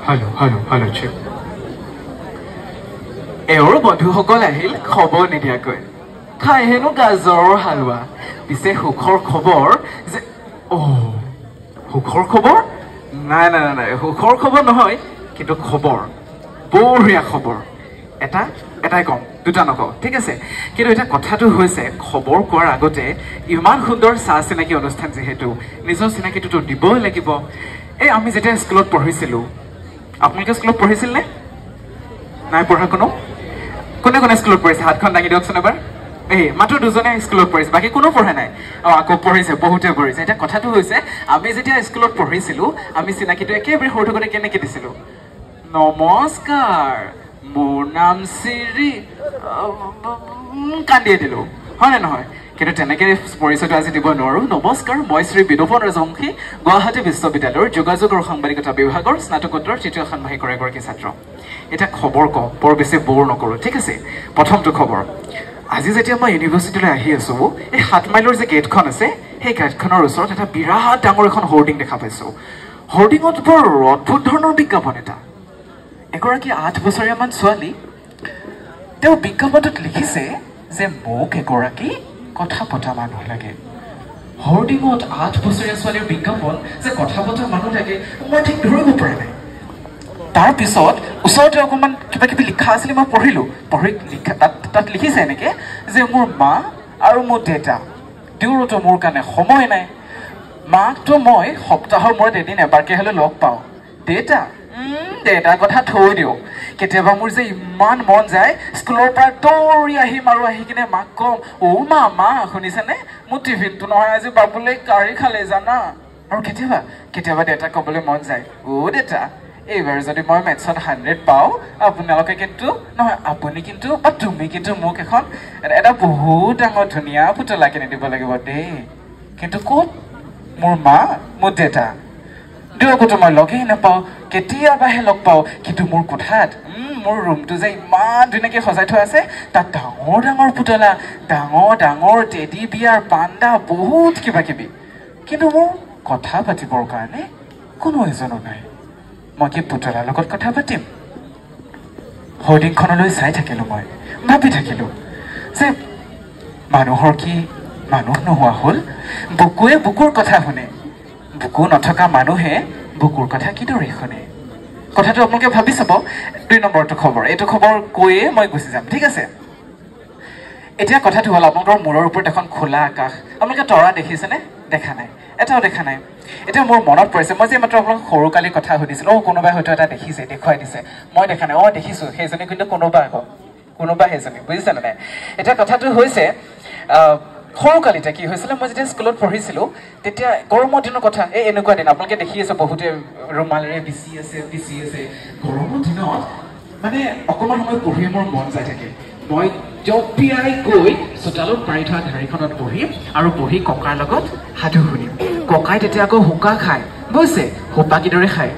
Hello, Chip. এওঁৰ বন্ধুসকল আহিল খবৰ নিদিয়াকৈ খাই হেনো গাজৰৰ হালৱা পিছে সুখৰ খবৰ যে সুখৰ খবৰ নাই সুখৰ খবৰ নহয় কিন্তু খবৰ বঢ়িয়া খবৰ এটাই কম দুটা নকওঁ ঠিক আছে কিন্তু এটা কথাটো হৈছে খবৰ কোৱাৰ আগতে ইমান সুন্দৰ চাহ চিনাকি অনুষ্ঠান যিহেতু নিজৰ চিনাকিটো দিবই লাগিব এই আমি যেতিয়া স্কুলত পঢ়িছিলোঁ আপোনালোকে স্কুলত পঢ়িছিল নে নাই পঢ়া কোনে স্কুলত পঢ়িছে হাতখন দাঙি দিয়কচোন এবাৰ এই মাত্ৰ দুজনে স্কুলত পঢ়িছে বাকী কোনো পঢ়া নাই আকৌ পঢ়িছে বহুতে পঢ়িছে এতিয়া কথাটো হৈছে আমি যেতিয়া স্কুলত পঢ়িছিলোঁ আমি চিনাকিটো একেবাৰে সৰু থাকোঁতে কেনেকৈ দিছিলোঁ নমস্কাৰ মোৰ নাম শ্ৰী কান্দিয়ে দিলোঁ হয় নে নহয় কিন্তু তেনেকৈ পৰিচয়টো আজি দিব নোৱাৰোঁ নমস্কাৰ মই শ্ৰী বিনোপন ৰাজবংশী গুৱাহাটী বিশ্ববিদ্যালয়ৰ যোগাযোগ আৰু সাংবাদিকতা বিভাগৰ স্নাতকোত্তৰ তৃতীয় ষান্মাসিকৰ এগৰাকী ছাত্ৰ এটা খবৰ কওঁ বৰ বেছি বৰ নকৰোঁ ঠিক আছে প্ৰথমটো খবৰ আজি যেতিয়া মই ইউনিভাৰ্চিটিলৈ আহি আছোঁ এই 7 মাইলৰ যে গেটখন আছে সেই গেটখনৰ ওচৰত এটা বিৰাট ডাঙৰ এখন হোৰ্ডিং দেখা পাইছোঁ হোৰ্ডিঙত বৰ অদ্ভুত ধৰণৰ বিজ্ঞাপন এটা এগৰাকী 8 বছৰীয়া মান ছোৱালী তেওঁ বিজ্ঞাপনটোত লিখিছে যে মোক এগৰাকী কথা পতা মানুহ লাগে হোৰ্ডিঙত 8 বছৰীয়া ছোৱালীৰ বিজ্ঞাপন যে কথা পতা মানুহ লাগে মই ঠিক ধৰিব পৰা নাই তাৰ পিছত ওচৰতে অকণমান কিবা কিবি লিখা আছিলে মই পঢ়ি তাত লিখিছে এনেকৈ যে মোৰ মা আৰু মোৰ দেউতা তেওঁৰোতো মোৰ কাৰণে সময় নাই মাকতো মই সপ্তাহৰ মূৰত এদিন এবাৰকৈ হ'লে লগ পাওঁ দেউতাৰ কথা থৈ দিওঁ কেতিয়াবা মোৰ যে ইমান মন যায় স্কুলৰ পৰা দৌৰি আহিম আৰু আহি কিনে মাক কম মা শুনিছেনে মোৰ টিফিনটো নহয় আজি বাবুলৈ কাঢ়ি খালে জানা আৰু কেতিয়াবা দেউতাক ক'বলৈ মন যায় দেউতা এইবাৰ যদি মই মেথছত 100 পাওঁ আপোনালোকে কিন্তু নহয় আপুনি কিন্তু বা তুমি কিন্তু মোক এখন এটা বহুত ডাঙৰ ধুনীয়া পুতলা কিনি দিব লাগিব দেই কিন্তু ক'ত মোৰ মা মোৰ দেউতা দুয়োকোতো মই লগেই নাপাওঁ কেতিয়াবাহে লগ পাওঁ কিন্তু মোৰ কোঠাত মোৰ ৰুমটো যে ইমান ধুনীয়াকৈ সজাই থোৱা আছে তাত ডাঙৰ পুতলা ডাঙৰ টেডি বিয়াৰ পাণ্ডা বহুত কিবা কিবি কিন্তু মোৰ কথা পাতিবৰ কাৰণে কোনো এজনো নাই মই কি পুতলাৰ লগত কথা পাতিম হোৰ্ডিংখনলৈ চাই থাকিলোঁ মই ভাবি থাকিলোঁ যে মানুহৰ কি মানুহ নোহোৱা হ'ল বুকুৱে বুকুৰ কথা শুনে বুকু নথকা মানুহে বুকুৰ কথা কিদৰে শুনে কথাটো আপোনালোকে ভাবি চাব 2 নম্বৰটো খবৰ এইটো খবৰ কৈয়ে মই গুচি যাম ঠিক আছে এতিয়া কথাটো হ'ল আপোনালোকৰ মূৰৰ ওপৰত এখন খোলা আকাশ আপোনালোকে তৰা দেখিছেনে দেখা নাই এটাও দেখা নাই এতিয়া মোৰ মনত পৰিছে মই যে মাত্ৰ আপোনালোকক সৰুকালি কথা সুধিছিলোঁ কোনোবাই হয়তো এটা দেখিছে দেখুৱাই দিছে মই দেখা নাই দেখিছোঁ সেইজনী কিন্তু কোনোবা সেইজনী বুজিছেনে নাই এতিয়া কথাটো হৈছে সৰুকালিতে কি হৈছিলে মই যেতিয়া স্কুলত পঢ়িছিলোঁ তেতিয়া গৰমৰ দিনৰ কথা এনেকুৱা দিন আপোনালোকে দেখি আছে বহুতে ৰুমালেৰে বিচি আছে গৰমৰ দিনত মানে অকণমান সময় পঢ়ি মোৰ মন যায় থাকে মই জঁপিয়াই গৈ চোতালত পাৰি থোৱা ঢাৰিখনত বহিম আৰু বহি ককাৰ লগত সাধু শুনিম ককাই তেতিয়া আকৌ হুকা খায় বুজিছে সোপা কিদৰে খায়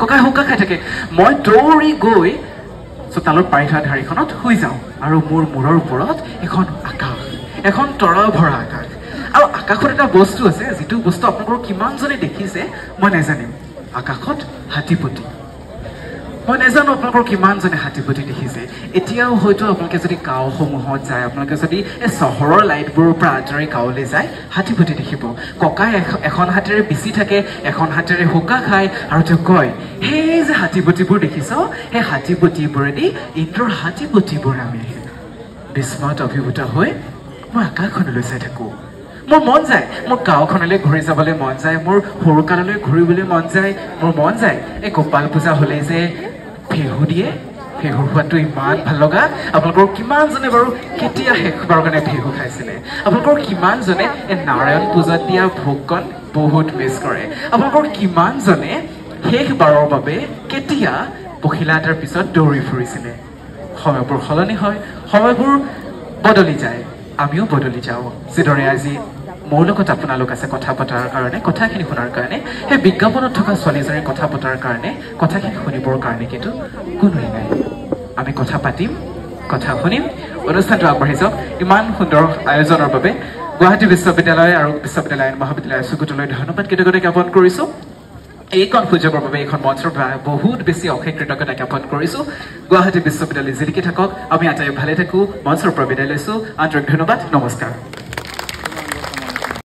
ককাই হুকা খাই থাকে মই দৌৰি গৈ চোতালত পাৰি থোৱা ঢাৰিখনত শুই যাওঁ আৰু মোৰ মূৰৰ ওপৰত এখন আকাশ এখন তৰা ভৰা আকাশ আৰু আকাশত এটা বস্তু আছে যিটো বস্তু আপোনালোকৰ কিমানজনে দেখিছে মই নাজানিম আকাশত হাতীপতি মই নাজানো আপোনালোকৰ কিমানজনে হাতীপতি দেখিছে এতিয়াও হয়তো আপোনালোকে যদি গাঁওসমূহত যায় আপোনালোকে যদি এই চহৰৰ লাইটবোৰৰ পৰা আঁতৰি গাঁৱলৈ যায় হাতীপতি দেখিব ককাই এখন হাতেৰে বিচি থাকে এখন হাতেৰে হুকা খায় আৰু তেওঁ কয় সেই যে হাতীপতিবোৰ দেখিছ সেই হাতীপতিবোৰেদি ইন্দ্ৰৰ হাতীপতিবোৰ আমি বিস্ময়ত অভিভূত হৈ মই আকাশখনলৈ চাই থাকোঁ মোৰ মন যায় মোৰ গাঁওখনলৈ ঘূৰি যাবলৈ মন যায় মোৰ সৰুকাললৈ ঘূৰিবলৈ মন যায় মোৰ মন যায় এই গোপাল পূজা হ'লেই যে ফেহু দিয়ে ফেহুৰ সোৱাদটো ইমান ভাল লগা আপোনালোকৰ কিমানজনে বাৰু কেতিয়া শেষবাৰৰ কাৰণে ফেহু খাইছিলে আপোনালোকৰ কিমানজনে এই নাৰায়ণ পূজাত দিয়া ভোগকণ বহুত মিছ কৰে আপোনালোকৰ কিমানজনে শেষবাৰৰ বাবে কেতিয়া পখিলা এটাৰ পিছত দৌৰি ফুৰিছিলে সময়বোৰ সলনি হয় সময়বোৰ বদলি যায় আমিও বদলি যাওঁ যিদৰে আজি মোৰ লগত আপোনালোক আছে কথা পতাৰ কাৰণে কথাখিনি শুনাৰ কাৰণে সেই বিজ্ঞাপনত থকা ছোৱালীজনীৰ কথা পতাৰ কাৰণে কথাখিনি শুনিবৰ কাৰণে কিন্তু কোনোৱেই নাই আমি কথা পাতিম কথা শুনিম অনুষ্ঠানটো আগবাঢ়ি যাওক ইমান সুন্দৰ আয়োজনৰ বাবে গুৱাহাটী বিশ্ববিদ্যালয় আৰু বিশ্ববিদ্যালয় মহাবিদ্যালয় চুকুটলৈ ধন্যবাদ কৃতজ্ঞতা জ্ঞাপন কৰিছোঁ এইখন সুযোগৰ বাবে এইখন মঞ্চৰ বহুত বেছি অশেষ কৃতজ্ঞতা জ্ঞাপন কৰিছোঁ গুৱাহাটী বিশ্ববিদ্যালয় জিলিকি থাকক আমি আটাই ভালে থাকোঁ মঞ্চৰ পৰা বিদায় লৈছোঁ আন্তৰিক ধন্যবাদ নমস্কাৰ